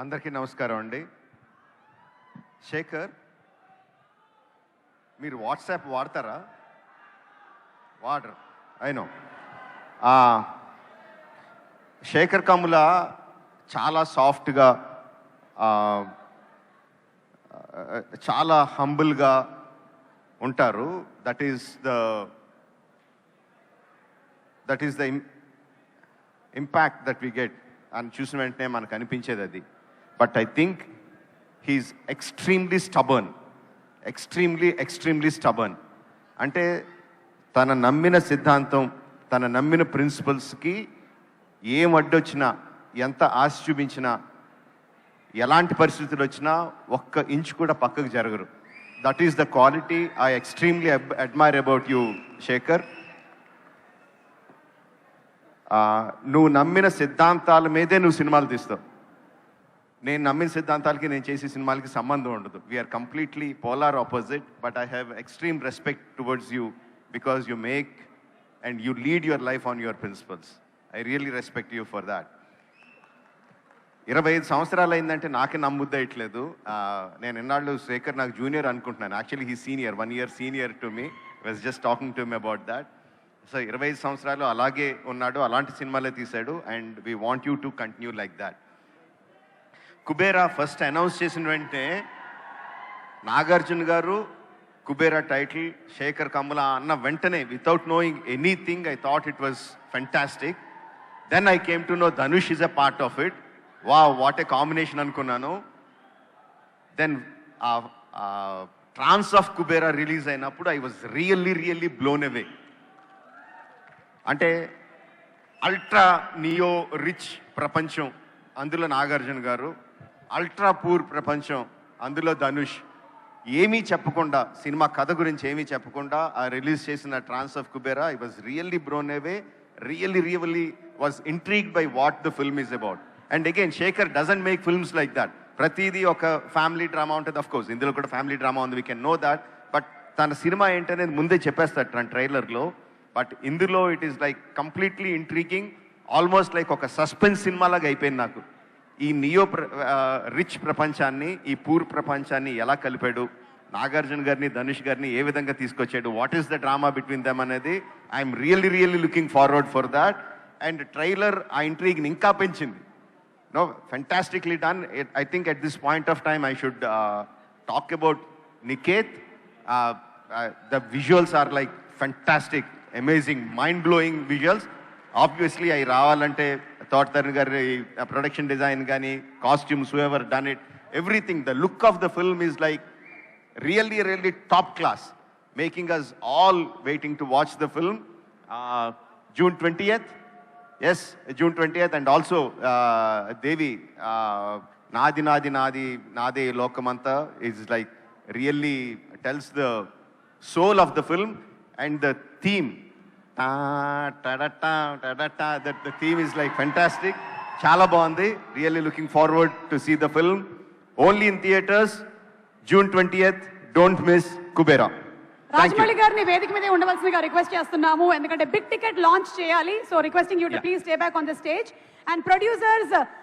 అందరికీ నమస్కారం అండి. శేఖర్, మీరు వాట్సాప్ వాడతారా? వాడరు, అయినో. శేఖర్ కమ్ముల చాలా సాఫ్ట్గా, చాలా హంబుల్గా ఉంటారు. That is the impact that we get అని చూసిన వెంటనే మనకు అనిపించేది అది. But I think he is extremely stubborn. అంటే తన నమ్మిన సిద్ధాంతం, తన నమ్మిన ప్రిన్సిపల్స్కి ఏం అడ్డొచ్చినా, ఎంత ఆశ చూపించినా, ఎలాంటి పరిస్థితులు వచ్చినా ఒక్క ఇంచు కూడా పక్కకు జరగరు. That is the quality I extremely admire about you Shekhar. నువ్వు నమ్మిన సిద్ధాంతాల మీదే నువ్వు సినిమాలు తీస్తావు. నేను నమ్మిన సిద్ధాంతాలకి, నేను చేసే సినిమాలకి సంబంధం ఉండదు. We are completely polar opposite. But I have extreme respect towards you because you make and you lead your life on your principles. I really respect you for that. 25 సంవత్సరాలు అయిందంటే నాకే నమ్ముద్దయట్లేదు. నేను ఎన్నాళ్ళు శేఖర్ నాకు జూనియర్ అనుకుంటున్నాను. Actually he senior, 1 year senior to me. Was just talking to me about that. So 25 సంవత్సరాలు అలాగే ఉన్నాడు, అలాంటి సినిమాలే తీశాడు. And we want you to continue like that. Kubera first announce చేసిన వెంటనే నాగార్జున గారు కుబేరా టైటిల్ శేఖర్ కమ్ముల అన్న వెంటనే, without knowing anything, I thought it was fantastic. Then I came to know Dhanush is a part of it. What a combination అనుకున్నాను. Then trance of Kuberaa release అయినప్పుడు I was really blown away. అంటే ultra neo rich ప్రపంచం, అందులో నాగార్జున గారు. Ultra poor ప్రపంచం, అందులో ధనుష్. ఏమీ చెప్పకుండా, సినిమా కథ గురించి ఏమీ చెప్పకుండా ఆ రిలీజ్ చేసిన trance of Kuberaa, I was really blown away. Really was intrigued by what the film is about. And again, Sekhar doesn't make films like that. ప్రతిదీ ఒక ఫ్యామిలీ డ్రామా ఉంటుంది. ఆఫ్ కోర్స్ ఇందులో కూడా ఫ్యామిలీ డ్రామా ఉంది, we can know that. But తన సినిమా ఏంటనేది ముందే చెప్పేస్తాడు తన ట్రైలర్లో. బట్ ఇందులో it is like completely intriguing, almost like ఒక సస్పెన్స్ సినిమాలాగా అయిపోయింది నాకు. ఈ నియో రిచ్ ప్రపంచాన్ని, ఈ పూర్ ప్రపంచాన్ని ఎలా కలిపాడు, నాగార్జున గారిని, ధనుష్ గారిని ఏ విధంగా తీసుకొచ్చాడు, what is the drama between them అనేది I'm really looking forward for that. And trailer ఆ ఇంట్రీగ్ని ఇంకా పెంచింది. No, fantastically done. I think at this point of time I should talk about Niket. The visuals are like fantastic, amazing, mind blowing visuals. Obviously అవి రావాలంటే తోటతరుణ్ గారి production design కానీ, costumes, whoever done it, everything, the look of the film is like really top class, making us all waiting to watch the film. June 20th, yes, June 20th. And also Devi, Nadi Nade Lokamanta is like really tells the soul of the film. And the theme, that the theme is like fantastic. Chala baagundi. Really looking forward to see the film. Only in theaters, June 20th. Don't miss Kubera. Rajamouli గారిని వేదిక మీద ఉండవలసిందిగా request చేస్తున్నాము, ఎందుకంటే big ticket launch చేయాలి. So requesting you to please stay back on the stage. And producers